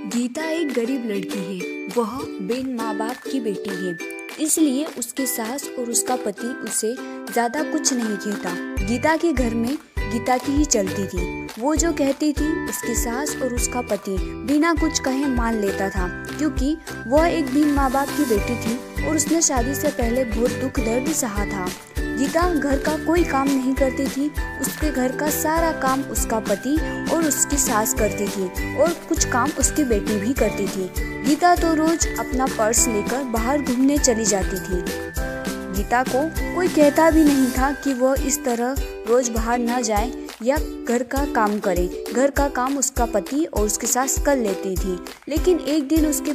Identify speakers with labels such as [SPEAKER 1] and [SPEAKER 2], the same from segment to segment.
[SPEAKER 1] गीता एक गरीब लड़की है। वह बिन माँ बाप की बेटी है, इसलिए उसकी सास और उसका पति उसे ज्यादा कुछ नहीं कहता। गीता के घर में गीता की ही चलती थी। वो जो कहती थी उसकी सास और उसका पति बिना कुछ कहे मान लेता था, क्योंकि वह एक बिन माँ बाप की बेटी थी और उसने शादी से पहले बहुत दुख दर्द सहा था। गीता घर का कोई काम नहीं करती थी। उसके घर का सारा काम उसका पति और उसकी सास करती थी और कुछ काम उसकी बेटी भी करती थी। गीता तो रोज अपना पर्स लेकर बाहर घूमने चली जाती थी। गीता को कोई कहता भी नहीं था कि वह इस तरह रोज बाहर न जाए या घर का काम करे। घर का काम उसका पति और उसकी सास कर लेती थी। लेकिन एक दिन उसके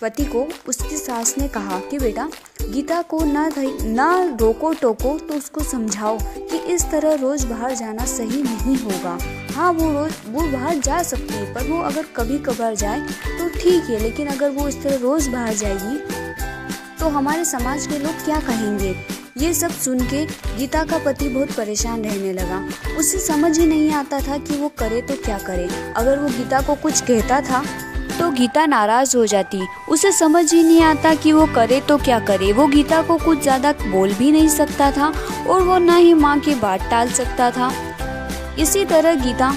[SPEAKER 1] पति को उसकी सास ने कहा कि बेटा, गीता को ना रोको टोको, तो उसको समझाओ कि इस तरह रोज बाहर जाना सही नहीं होगा। हाँ, वो बाहर जा सकती है, पर वो अगर कभी कभार जाए तो ठीक है, लेकिन अगर वो इस तरह रोज बाहर जाएगी तो हमारे समाज के लोग क्या कहेंगे। ये सब सुन के गीता का पति बहुत परेशान रहने लगा। उसे समझ ही नहीं आता था कि वो करे तो क्या करे। अगर वो गीता को कुछ कहता था तो गीता नाराज हो जाती। उसे समझ ही नहीं आता कि वो करे तो क्या करे। वो गीता को कुछ ज्यादा बोल भी नहीं सकता था और वो ना ही माँ की बात टाल सकता था। इसी तरह गीता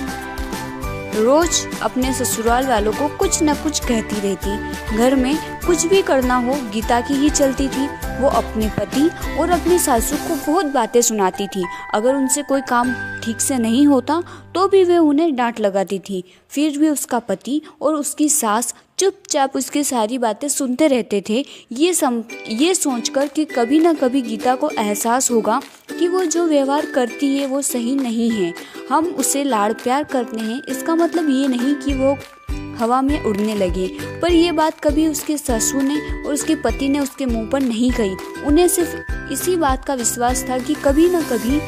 [SPEAKER 1] रोज अपने ससुराल वालों को कुछ न कुछ कहती रहती। घर में कुछ भी करना हो गीता की ही चलती थी। वो अपने पति और अपनी सासू को बहुत बातें सुनाती थी। अगर उनसे कोई काम ठीक से नहीं होता तो भी वे उन्हें डांट लगाती थी। फिर भी उसका पति और उसकी सास चुपचाप उसकी सारी बातें सुनते रहते थे, ये सोचकर कि कभी न कभी गीता को एहसास होगा कि वो जो व्यवहार करती है वो सही नहीं है। हम उसे लाड़ प्यार करते हैं, इसका मतलब ये नहीं कि वो हवा में उड़ने लगे। पर ये बात कभी उसके ससुर ने और उसके पति ने उसके मुंह पर नहीं कही। उन्हें सिर्फ इसी बात का विश्वास था कि कभी न कभी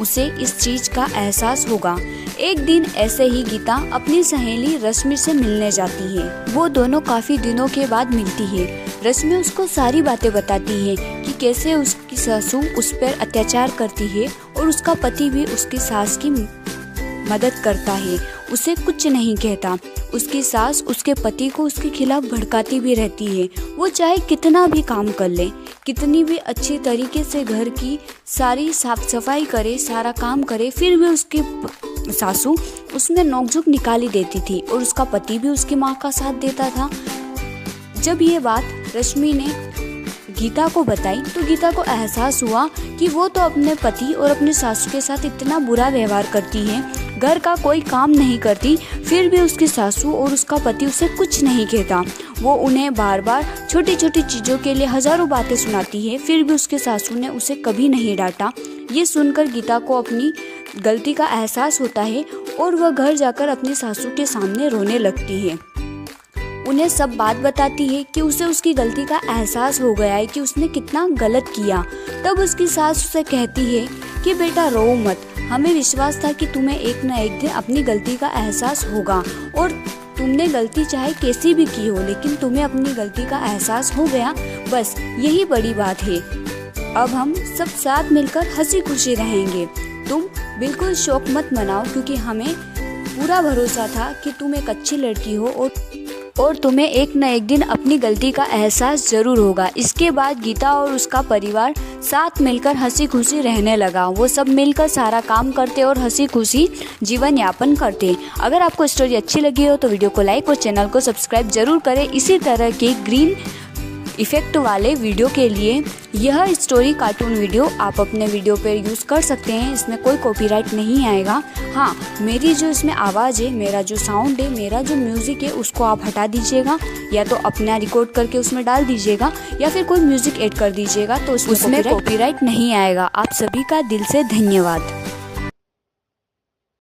[SPEAKER 1] उसे इस चीज का एहसास होगा। एक दिन ऐसे ही गीता अपनी सहेली रश्मि से मिलने जाती है। वो दोनों काफी दिनों के बाद मिलती है। रश्मि उसको सारी बातें बताती है कि कैसे उसकी सासू उस पर अत्याचार करती है और उसका पति भी उसकी सास की मदद करता है, उसे कुछ नहीं कहता। उसकी सास उसके पति को उसके खिलाफ भड़काती भी रहती है। वो चाहे कितना भी काम कर ले, कितनी भी अच्छी तरीके से घर की सारी साफ सफाई करे, सारा काम करे, फिर भी उसकी सासू उसमें नोकझोंक निकाली देती थी और उसका पति भी उसकी माँ का साथ देता था। जब ये बात रश्मि ने गीता को बताई तो गीता को एहसास हुआ कि वो तो अपने पति और अपनी सासू के साथ इतना बुरा व्यवहार करती है, घर का कोई काम नहीं करती, फिर भी उसकी सासू और उसका पति उसे कुछ नहीं कहता। वो उन्हें बार बार छोटी छोटी चीज़ों के लिए हजारों बातें सुनाती है, फिर भी उसके सासू ने उसे कभी नहीं डांटा। ये सुनकर गीता को अपनी गलती का एहसास होता है और वह घर जाकर अपनी सासू के सामने रोने लगती है। उन्हें सब बात बताती है कि उसे उसकी गलती का एहसास हो गया है कि उसने कितना गलत किया। तब उसकी सास उसे कहती है कि बेटा रो मत, हमें विश्वास था कि तुम्हें एक न एक दिन अपनी गलती का एहसास होगा और तुमने गलती चाहे कैसी भी की हो, लेकिन तुम्हें अपनी गलती का एहसास हो गया, बस यही बड़ी बात है। अब हम सब साथ मिलकर हंसी खुशी रहेंगे। तुम बिल्कुल शौक मत मनाओ, क्योंकि हमें पूरा भरोसा था कि तुम एक अच्छी लड़की हो और तुम्हें एक न एक दिन अपनी गलती का एहसास जरूर होगा। इसके बाद गीता और उसका परिवार साथ मिलकर हंसी खुशी रहने लगा। वो सब मिलकर सारा काम करते और हंसी खुशी जीवन यापन करते। अगर आपको स्टोरी अच्छी लगी हो तो वीडियो को लाइक और चैनल को सब्सक्राइब जरूर करें। इसी तरह के ग्रीन इफेक्ट वाले वीडियो के लिए यह स्टोरी कार्टून वीडियो आप अपने वीडियो पर यूज़ कर सकते हैं। इसमें कोई कॉपीराइट नहीं आएगा। हाँ, मेरी जो इसमें आवाज़ है, मेरा जो साउंड है, मेरा जो म्यूज़िक है, उसको आप हटा दीजिएगा, या तो अपना रिकॉर्ड करके उसमें डाल दीजिएगा या फिर कोई म्यूज़िक ऐड कर दीजिएगा, तो उसमें कॉपीराइट नहीं आएगा। आप सभी का दिल से धन्यवाद।